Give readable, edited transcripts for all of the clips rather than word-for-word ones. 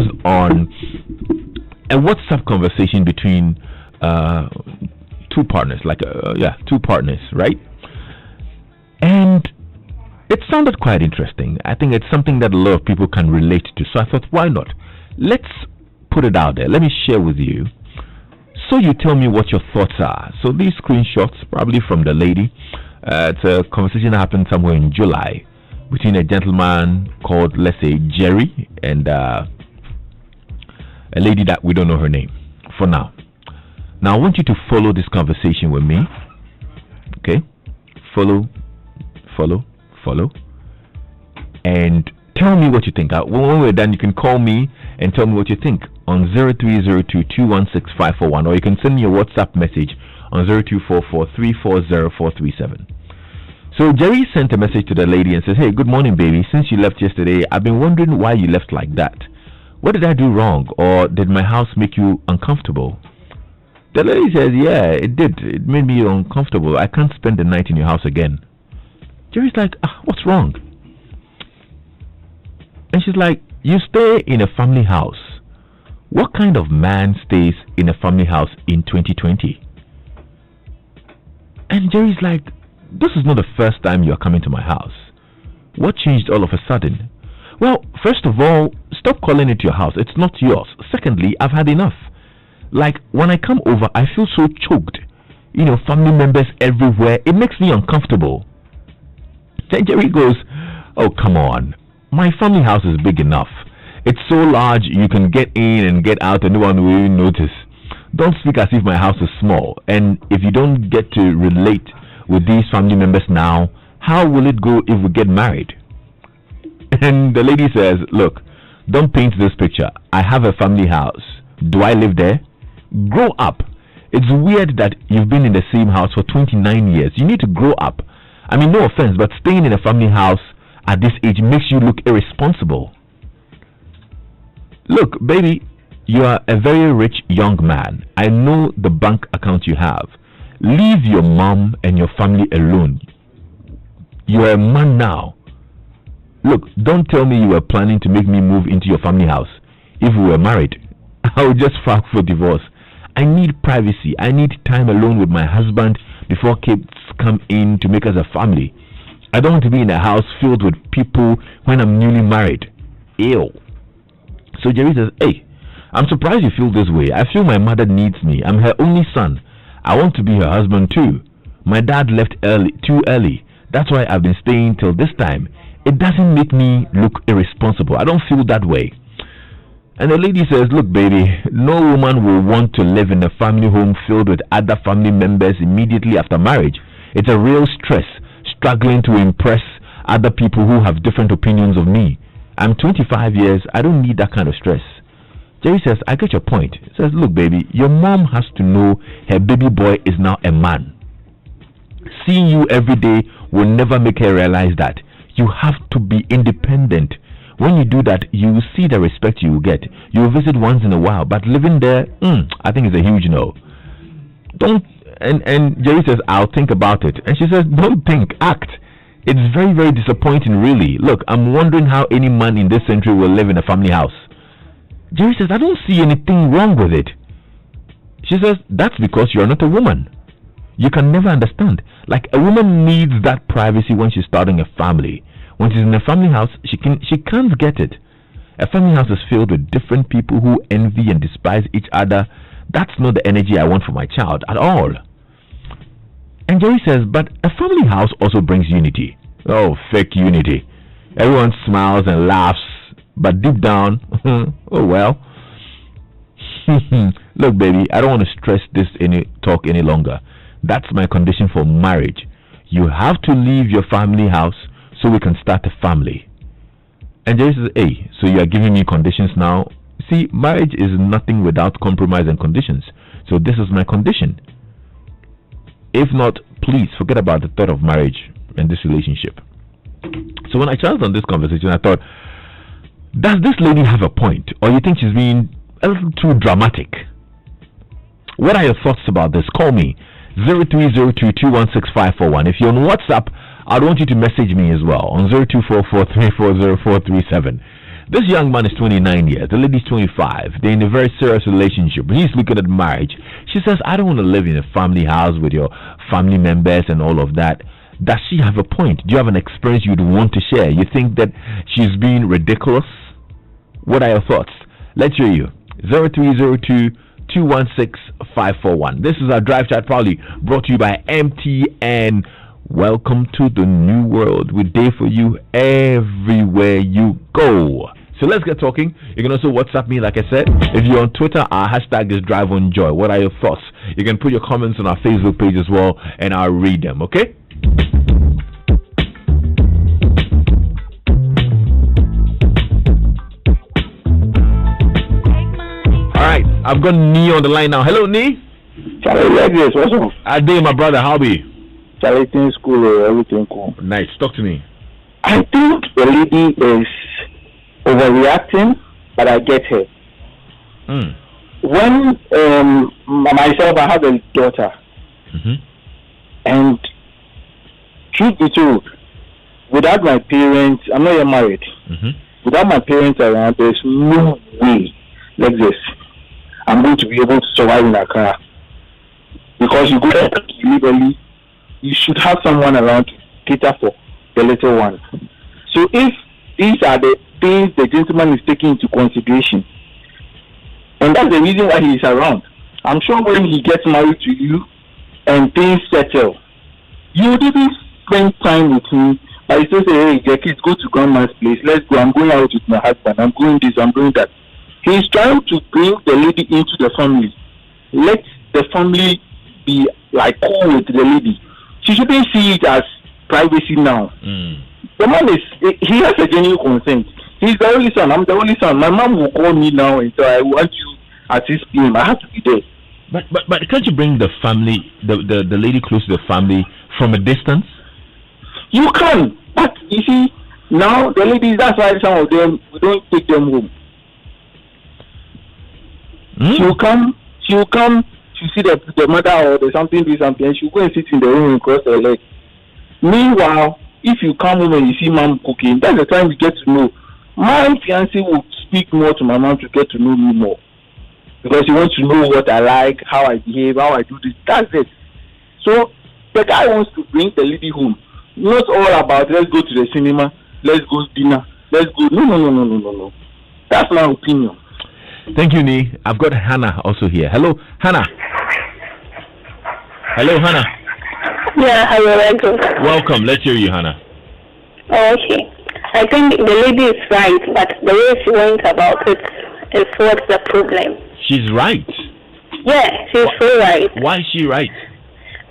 was on a WhatsApp conversation between two partners, two partners, right? And it sounded quite interesting. I think it's something that a lot of people can relate to. So I thought, why not? Let's put it out there. Let me share with you. So you tell me what your thoughts are. So these screenshots, probably from the lady. It's a conversation that happened somewhere in July between a gentleman called, let's say, Jerry, and a lady that we don't know her name for now. Now I want you to follow this conversation with me. Okay? Follow. And tell me what you think. When we're done, you can call me and tell me what you think on 0302-216-541, or you can send me a WhatsApp message on 0244-340437. So Jerry sent a message to the lady and says, hey, good morning, baby. Since you left yesterday, I've been wondering why you left like that. What did I do wrong, or did my house make you uncomfortable? The lady says, yeah, it did. It made me uncomfortable. I can't spend the night in your house again. Jerry's like, what's wrong? And she's like, you stay in a family house. What kind of man stays in a family house in 2020? And Jerry's like, this is not the first time you are coming to my house. What changed all of a sudden? Well, first of all, stop calling it your house. It's not yours. Secondly, I've had enough. Like, when I come over, I feel so choked. Family members everywhere. It makes me uncomfortable. Then Jerry goes, oh, come on. My family house is big enough. It's so large you can get in and get out and no one will even notice. Don't speak as if my house is small. And if you don't get to relate with these family members now, how will it go if we get married? And the lady says, look, don't paint this picture. I have a family house. Do I live there? Grow up. It's weird that you've been in the same house for 29 years. You need to grow up. I mean, no offense, but staying in a family house at this age makes you look irresponsible. Look, baby, you are a very rich young man. I know the bank account you have. Leave your mom and your family alone. You are a man now. Look, don't tell me you were planning to make me move into your family house. If we were married, I would just file for divorce. I need privacy. I need time alone with my husband before kids come in to make us a family. I don't want to be in a house filled with people when I'm newly married. Ew. So Jerry says, hey, I'm surprised you feel this way. I feel my mother needs me. I'm her only son. I want to be her husband too. My dad left too early. That's why I've been staying till this time. It doesn't make me look irresponsible. I don't feel that way. And the lady says, look, baby, no woman will want to live in a family home filled with other family members immediately after marriage. It's a real stress, struggling to impress other people who have different opinions of me. I'm 25 years. I don't need that kind of stress. Jerry says, I get your point. He says, look, baby, your mom has to know her baby boy is now a man. Seeing you every day will never make her realize that. You have to be independent. When you do that, you will see the respect you will get. You will visit once in a while, but living there, I think it's a huge no. Don't. And Jerry says, I'll think about it. And she says, don't think, act. It's very, very disappointing, really. Look, I'm wondering how any man in this century will live in a family house. Jerry says, I don't see anything wrong with it. She says, that's because you're not a woman. You can never understand. Like, a woman needs that privacy when she's starting a family. When she's in a family house, she can't get it. A family house is filled with different people who envy and despise each other. That's not the energy I want for my child at all. And Jerry says, but a family house also brings unity. Oh, fake unity. Everyone smiles and laughs, but deep down, oh well. Look, baby, I don't want to stress this talk any longer. That's my condition for marriage. You have to leave your family house so we can start a family. And Jerry says, hey, so you are giving me conditions now? See, marriage is nothing without compromise and conditions. So this is my condition. If not, please forget about the thought of marriage and this relationship. So when I chanced on this conversation, I thought, does this lady have a point? Or you think she's being a little too dramatic? What are your thoughts about this? Call me 0302-216-541. If you're on WhatsApp, I'd want you to message me as well on 0244-340437. This young man is 29 years. The lady's 25. They're in a very serious relationship. He's looking at marriage. She says, I don't want to live in a family house with your family members and all of that. Does she have a point? Do you have an experience you'd want to share? You think that she's being ridiculous? What are your thoughts? Let's hear you. 0302 216 541. This is our Drive Chat proudly brought to you by MTN. Welcome to the new world. We're there for you everywhere you go. So let's get talking. You can also WhatsApp me, like I said. If you're on Twitter, our hashtag is Drive on Joy. What are your thoughts? You can put your comments on our Facebook page as well, and I'll read them, okay? Alright, I've got Nee on the line now. Hello, Nee. Charlie, like this, what's up? Ade, my brother, how are you? Charlie, things cool, everything cool. Nice, talk to me. I think the lady is overreacting, but I get her. When myself, I have a daughter, and truth be told, without my parents, I'm not yet married. Without my parents around, there's no way like this I'm going to be able to survive in Accra. Because you go there illegally, you should have someone around to cater for the little one. So if these are the things the gentleman is taking into consideration, and that's the reason why he is around, I'm sure when he gets married to you and things settle, you would even spend time with him. I still say, hey, the kids, go to grandma's place. Let's go. I'm going out with my husband. I'm doing this. I'm doing that. He's trying to bring the lady into the family. Let the family be like cool with the lady. She shouldn't see it as privacy now. The man he has a genuine consent. He's the only son. I'm the only son. My mom will call me now and say, I want you at 6 p.m. I have to be there. But can't you bring the family, the lady close to the family from a distance? You can, but you see, now the ladies, that's why some of them, we don't take them home. She'll come, she'll see the mother or the something, and she'll go and sit in the room and cross her legs. Meanwhile, if you come home and you see mom cooking, that's the time you get to know. My fiancé will speak more to my mom to get to know me more. Because he wants to know what I like, how I behave, how I do this. That's it. So, the guy wants to bring the lady home. Not all about, let's go to the cinema, let's go dinner, let's go. No. That's my opinion. Thank you, Nee. I've got Hannah also here. Hello, Hannah. Hello, Hannah. Yeah, hello. Welcome. Let's hear you, Hannah. Oh, okay. I think the lady is right, but the way she went about it is what's the problem. She's right. Yeah, she's so right. Why is she right?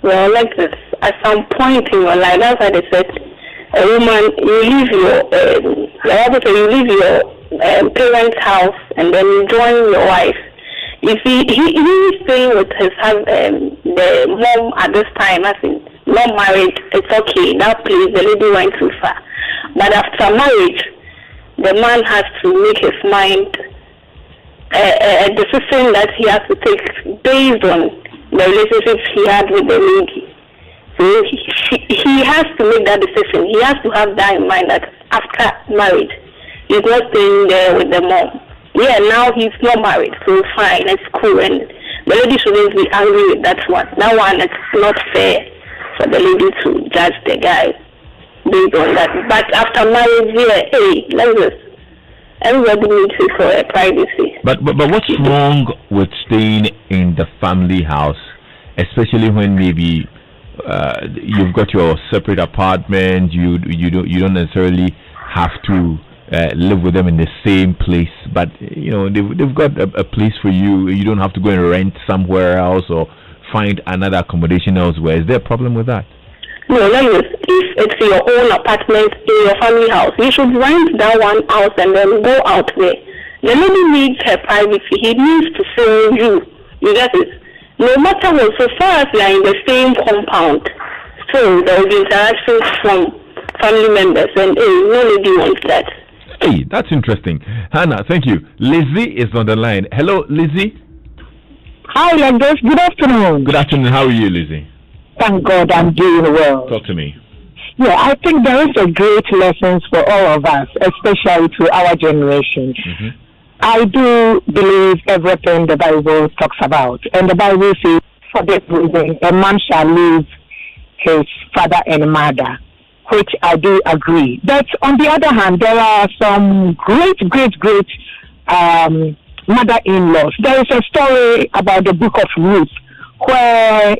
Well, like this, at some point in your life, that's why they said, a woman, you leave your parents' house and then you join your wife. You see, he's staying with his the mom at this time, I think, not married, it's okay. That place, the lady went too far. But after marriage, the man has to make his mind a decision that he has to take based on the relationship he had with the lady. So he has to make that decision. He has to have that in mind that after marriage, he's not staying there with the mom. Yeah, now he's not married, so fine, it's cool. And the lady shouldn't be angry with that one. That one, it's not fair for the lady to judge the guy based on that. But after marriage, yeah, hey, like this. Everybody needs it for a privacy. But what's wrong with staying in the family house, especially when maybe you've got your separate apartment, you don't necessarily have to live with them in the same place, but you know they've got a place for you. You don't have to go and rent somewhere else or find another accommodation elsewhere. Is there a problem with that? No, if it's your own apartment in your family house, you should rent that one house and then go out there. The lady needs her privacy. He needs to see you. You get it? No matter what, so far as you are in the same compound, so there will be interactions from family members, and no lady wants that. Hey, that's interesting. Hannah, thank you. Lizzie is on the line. Hello, Lizzie. Hi, Lagos. Good afternoon. Good afternoon. How are you, Lizzie? Thank God I'm doing well. Talk to me. Yeah, I think there is a great lesson for all of us, especially to our generations. I do believe everything the Bible talks about. And the Bible says, for this reason, a man shall leave his father and mother, which I do agree. But on the other hand, there are some great mother-in-laws. There is a story about the book of Ruth, where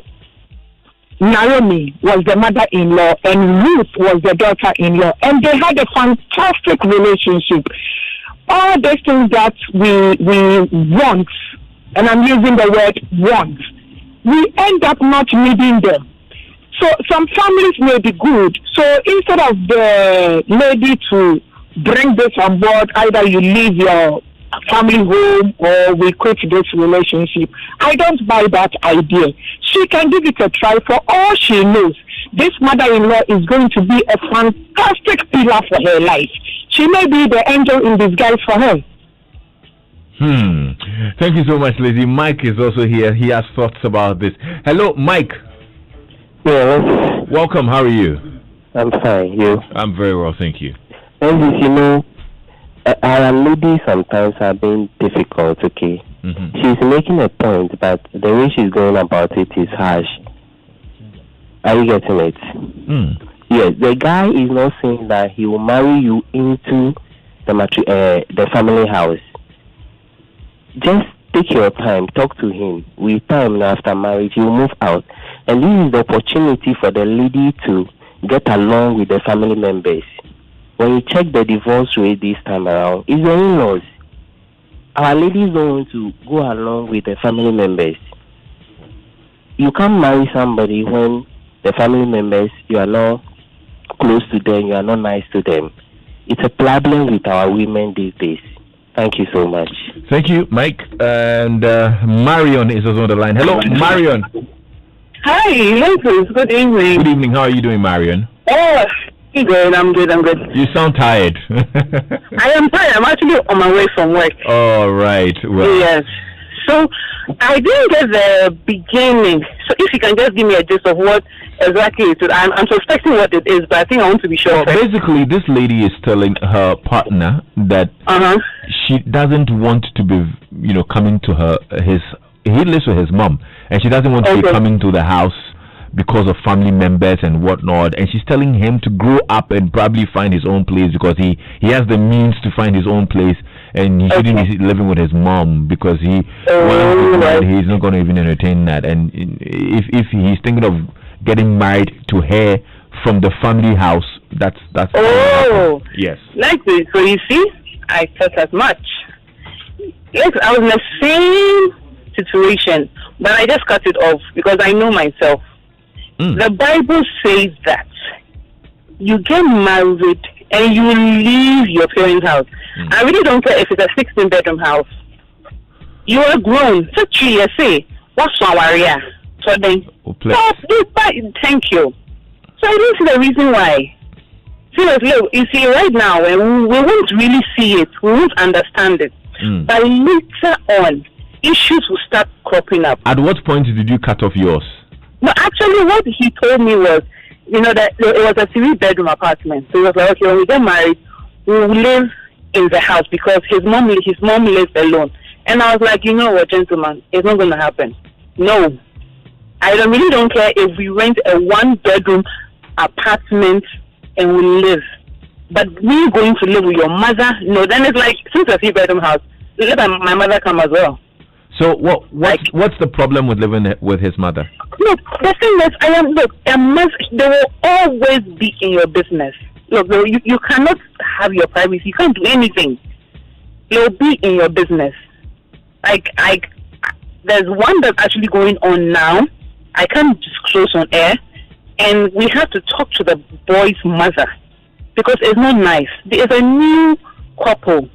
Naomi was the mother-in-law and Ruth was the daughter-in-law, and they had a fantastic relationship. All these things that we want, and I'm using the word want, we end up not needing them. So some families may be good. So instead of the lady to bring this on board, either you leave your family home or we quit this relationship, I don't buy that idea. She can give it a try. For all she knows, this mother-in-law is going to be a fantastic pillar for her life. She may be the angel in disguise for her. Thank you so much, Lizzie. Mike is also here. He has thoughts about this. Hello, Mike. Yes. Welcome. How are you? I'm fine. You? I'm very well, thank you. And you know, our ladies sometimes are being difficult, okay? She's making a point, but the way she's going about it is harsh. Are you getting it? Yes, the guy is not saying that he will marry you into the family house. Just take your time, talk to him. With time after marriage, he will move out. And this is the opportunity for the lady to get along with the family members. When you check the divorce rate this time around, it's the in-laws. Our ladies don't want to go along with the family members. You can't marry somebody when the family members, you are not close to them, you are not nice to them. It's a problem with our women these days. Thank you so much. Thank you, Mike. And Marion is also on the line. Hello, Marion. Hi, Lucas. Good evening. Good evening. How are you doing, Marion? Oh, good. I'm good. You sound tired. I am tired. I'm actually on my way from work. All right. Well. Yes. So I didn't get the beginning. So if you can just give me a gist of what exactly it is. I'm suspecting what it is, but I think I want to be sure. Well, basically, this lady is telling her partner that she doesn't want to be, coming to he lives with his mom, and she doesn't want to be coming to the house because of family members and whatnot. And she's telling him to grow up and probably find his own place, because he has the means to find his own place, and he shouldn't be living with his mom, because he's not going to even entertain that. And if he's thinking of getting married to her from the family house, that's yes. Like this. So you see, I thought as much. Yes, I was in the same situation, but I just cut it off because I know myself. The Bible says that you get married and you leave your parents' house. I really don't care if it's a 16-bedroom house. You are grown. So you say, what's our area? So then, thank you. So I don't see the reason why. Seriously, you see, right now, we won't really see it. We won't understand it. But later on, issues will start cropping up. At what point did you cut off yours? No, actually, what he told me was, that it was a 3-bedroom apartment. So he was like, okay, when we get married, we will live in the house because his mom lives alone. And I was like, you know what, gentlemen, it's not going to happen. No. I really don't care if we rent a 1-bedroom apartment and we live. But me going to live with your mother, no, then it's like, since it's a 3-bedroom house, let my mother come as well. So what's the problem with living with his mother? Look, the thing is, they will always be in your business. Look, you cannot have your privacy. You can't do anything. They'll be in your business. There's one that's actually going on now. I can't disclose on air, and we have to talk to the boy's mother because it's not nice. There's a new couple.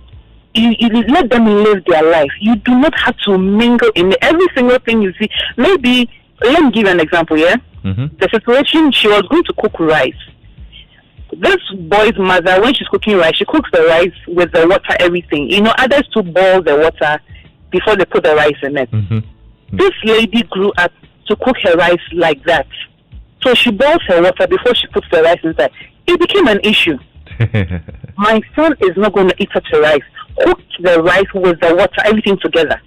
You let them live their life. You do not have to mingle in every single thing you see. Maybe, let me give you an example, yeah? The situation, she was going to cook rice. This boy's mother, when she's cooking rice, she cooks the rice with the water, everything. Others to boil the water before they put the rice in it. This lady grew up to cook her rice like that. So she boils her water before she puts the rice inside. It became an issue. My son is not going to eat such a rice. Cook the rice with the water, everything together.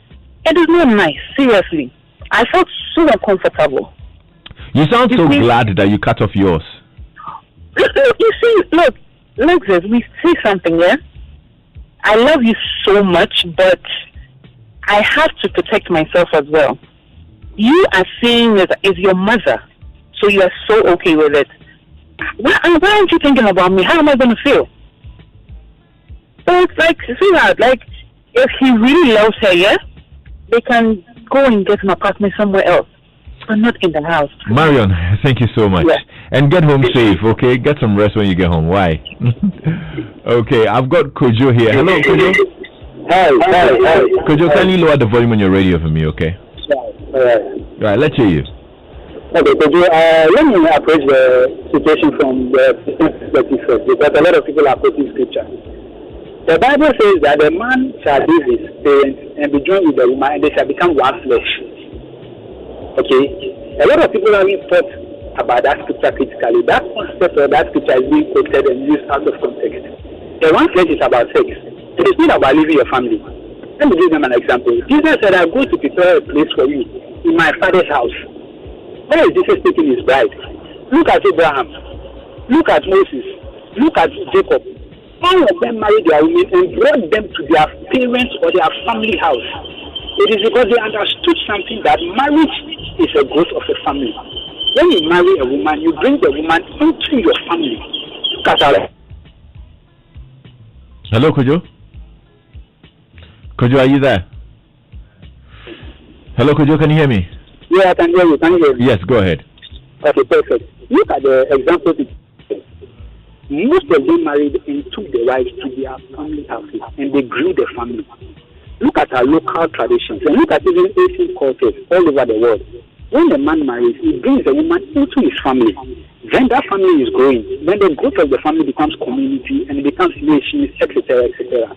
It is not nice, seriously. I felt so uncomfortable. You sound so glad that you cut off yours. You see, look, Lexus, we say something, yeah? I love you so much, but I have to protect myself as well. You are seeing it as your mother, so you are so okay with it. Why aren't you thinking about me? How am I going to feel? So it's like, sweetheart, like, if he really loves her, yeah, they can go and get an apartment somewhere else, but not in the house. Marion, thank you so much. Yeah. And get home safe, okay? Get some rest when you get home. Why? Okay, I've got Kojo here. Hello, Kojo. Hi. Kojo, kindly lower the volume on your radio for me, okay? Right, let's hear you. Okay, Kojo, let me approach the situation from the perspective first, because a lot of people are quoting scripture. The Bible says that the man shall leave his parents and be joined with the woman, and they shall become one flesh. Okay? A lot of people haven't thought about that scripture critically. That concept of that scripture is being quoted and used out of context. The one flesh is about sex. It is not about leaving your family. Let me give them an example. Jesus said, I'm going to prepare a place for you in my father's house. Where is Jesus taking his bride? Look at Abraham. Look at Moses. Look at Jacob. All of them married their women and brought them to their parents or their family house. It is because they understood something, that marriage is a growth of a family. When you marry a woman, you bring the woman into your family. Hello, Kojo? Kojo, are you there? Hello, Kojo, can you hear me? Yeah, I can hear you. Can you hear me? Yes, go ahead. Okay, perfect. Look at the example. Most of them married and took the wives to their family houses, and they grew the family. Look at our local traditions, and look at even Asian cultures all over the world. When a man marries, he brings a woman into his family. Then that family is growing. Then the growth of the family becomes community, and it becomes nations, etc., etc.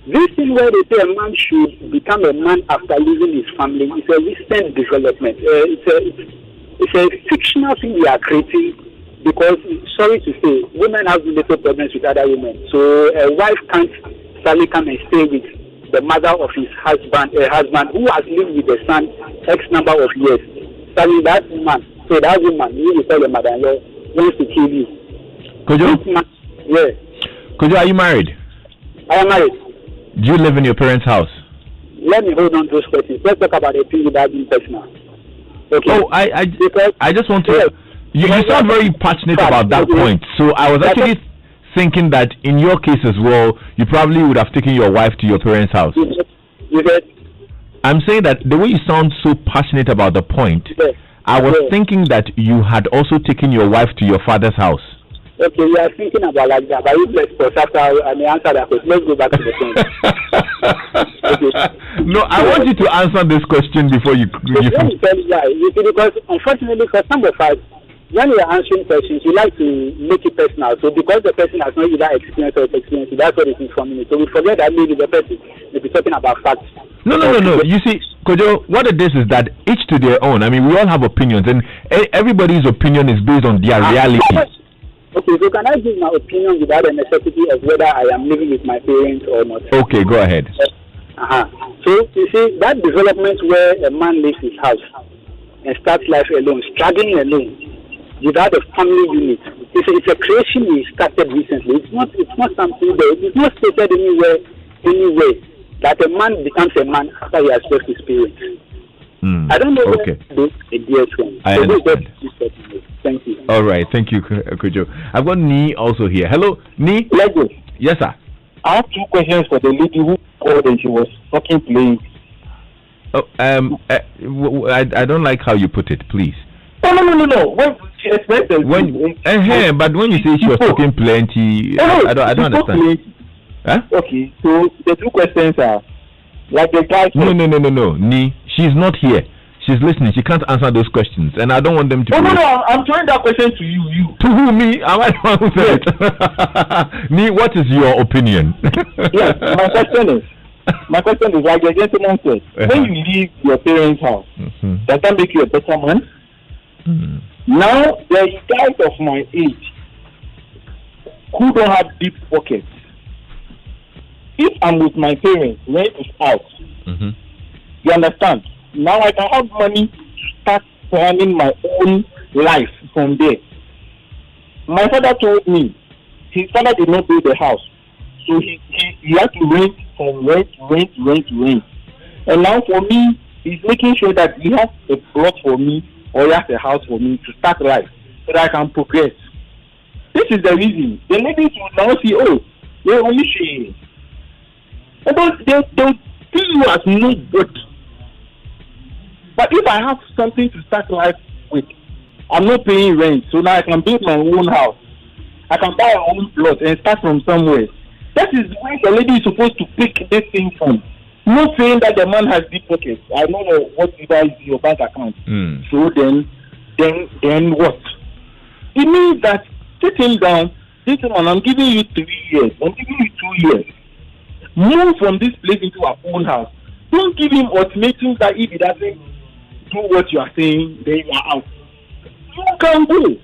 This thing where they say a man should become a man after leaving his family is a recent development. It's a fictional thing we are creating, because, sorry to say, women have little problems with other women. So a wife can't suddenly come and stay with the mother of his husband, a husband who has lived with the son X number of years. Suddenly that woman, you tell your mother-in-law, wants to kill you. Kojo? Yeah. Kojo, are you married? I am married. Do you live in your parents' house? Let me hold on to those questions. Let's talk about the thing without being personal. Okay. Oh, I just want to... You sound very passionate about that point. So I was actually thinking that in your case as well, you probably would have taken your wife to your parents' house. You said? I'm saying that the way you sound so passionate about the point, I was thinking that you had also taken your wife to your father's house. Okay, you are thinking about like that, but let's pause after I may answer that question. Let's go back to the point. Okay. No, I want you to answer this question before you let me tell you why. You see, because unfortunately for some of us, when we are answering questions, we like to make it personal. So because the person has not either experience or experience, that's what is informing me. So we forget that maybe the person may be talking about facts. No. You see, Kojo, what it is that each to their own. I mean, we all have opinions, and everybody's opinion is based on their reality. Okay, so can I give my opinion without the necessity of whether I am living with my parents or not? Okay, go ahead. So, you see, that development where a man leaves his house and starts life alone, struggling alone, without a family unit, it's a creation we started recently. It's not something that, it's not stated anywhere that a man becomes a man after he has left his parents. I don't know okay. I understand. Thank you. All right, thank you, Kojo. I've got Ni also here. Hello, Ni. Yes, sir. I have two questions for the lady who called and she was fucking playing. Oh, I don't like how you put it. Please. No. When she expressed but when you say she was talking plenty, I don't understand. Huh? Okay, so the two questions are like the guy. No. Ni, she's not here. She's listening. She can't answer those questions, and I don't want them to. No. I'm throwing that question to you. To who? Me? Am I the one who said it? Ni, what is your opinion? Yes, my question is like the gentleman said. When you leave your parents' house, does that make you a better man? Now there is guys of my age who don't have deep pockets. If I'm with my parents, rent is out. You understand? Now I can have money to start planning my own life from there. My father told me his father did not build the house, so he had to rent from rent. And now for me, he's making sure that he has a plot for me or he has a house for me to start life so that I can progress. This is the reason. The ladies will now see, oh, they only share. They'll see you as no good. But if I have something to start life with, I'm not paying rent, so now I can build my own house. I can buy my own plot and start from somewhere. That is where the lady is supposed to pick this thing from. Not saying that the man has deep pockets. I don't know what you guys do your bank account. So then what? It means that sit him down, this man, I'm giving you 3 years, I'm giving you 2 years. Move from this place into our own house. Don't give him ultimatums that if he doesn't do what you are saying, then you are out. You can go.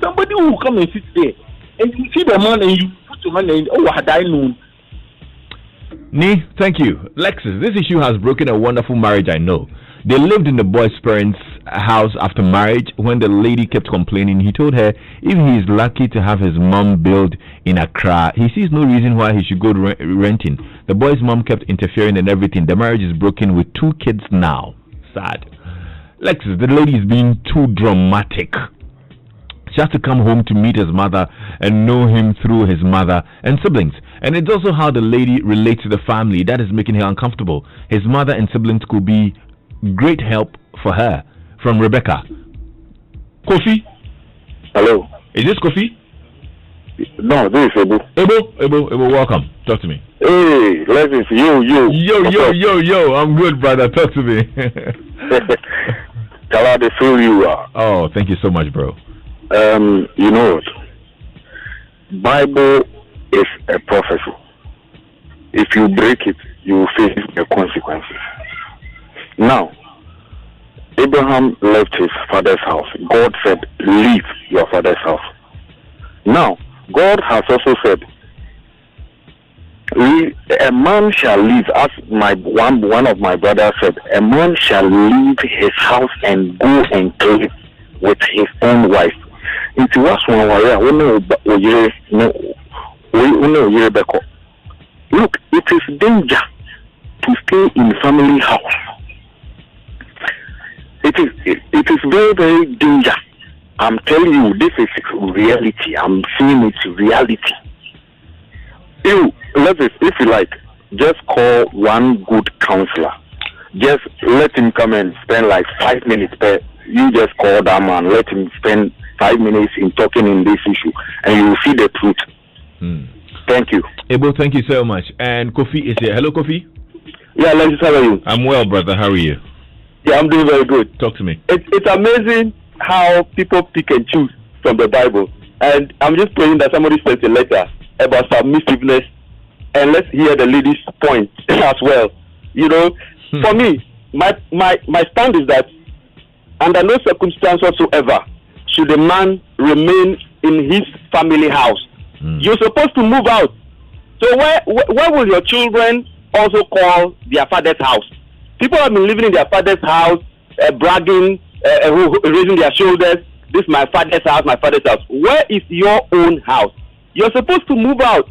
Somebody will come and sit there and you see the man and you put your hand in, oh, had I known. Nee, thank you. Lexus, this issue has broken a wonderful marriage, I know. They lived in the boy's parents' house after marriage. When the lady kept complaining, he told her if he is lucky to have his mom build in Accra, he sees no reason why he should go renting. The boy's mom kept interfering and everything. The marriage is broken with 2 kids now. Sad. Lexus, the lady is being too dramatic. She has to come home to meet his mother and know him through his mother and siblings. And it's also how the lady relates to the family that is making her uncomfortable. His mother and siblings could be great help for her. From Rebecca. Kofi? Hello. Is this Kofi? No, this is Ebo. Ebo, welcome. Talk to me. Hey, listen, Yo, I'm good, brother. Talk to me. Tell her the fool you are. Oh, thank you so much, bro. You know what? Bible is a prophecy. If you break it, you will face the consequences. Now, Abraham left his father's house. God said, leave your father's house. Now, God has also said, a man shall leave, as one of my brothers said, a man shall leave his house and go and live with his own wife. It was one warrior. Look, it is danger to stay in family house. It is very, very danger. I'm telling you, this is reality. I'm seeing it's reality. If you like, just call one good counselor. Just let him come and spend like 5 minutes. You just call that man, let him spend 5 minutes in talking in this issue, and you will see the truth. Thank you. Ebo, thank you so much. And Kofi is here. Hello, Kofi. Yeah, Alexis, how are you? I'm well, brother. How are you? Yeah, I'm doing very good. Talk to me. It's amazing how people pick and choose from the Bible. And I'm just praying that somebody sent a letter about submissiveness, and let's hear the lady's point as well. You know, for me, my stand is that under no circumstance whatsoever should a man remain in his family house. You're supposed to move out. So where will your children also call their father's house? People have been living in their father's house, bragging, raising their shoulders. This is my father's house, my father's house. Where is your own house? You're supposed to move out.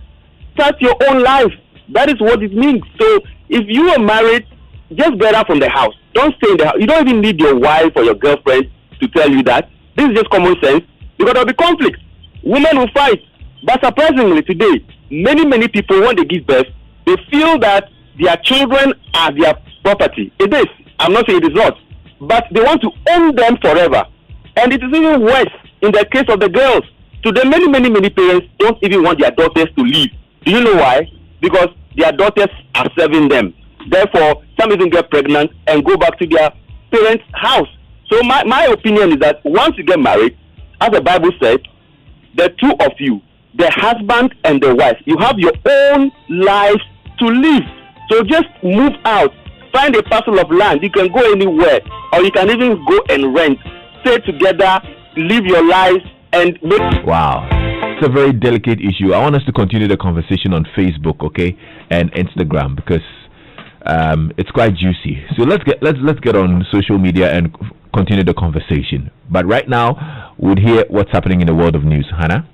Start your own life. That is what it means. So if you are married, just get out from the house. Don't stay in the house. You don't even need your wife or your girlfriend to tell you that. This is just common sense, because there will be conflict. Women will fight. But surprisingly today, many people, when they give birth, they feel that their children are their property. It is. I'm not saying it is not. But they want to own them forever. And it is even worse in the case of the girls. Today, many parents don't even want their daughters to leave. Do you know why? Because their daughters are serving them. Therefore, some even get pregnant and go back to their parents' house. So my opinion is that once you get married, as the Bible said, the two of you, the husband and the wife, you have your own life to live. So just move out. Find a parcel of land. You can go anywhere, or you can even go and rent. stay together, live your lives, and make. Wow. It's a very delicate issue. I want us to continue the conversation on Facebook, okay, and Instagram, because it's quite juicy. So let's get on social media and continue the conversation. But right now, we'll hear what's happening in the world of news. Hannah?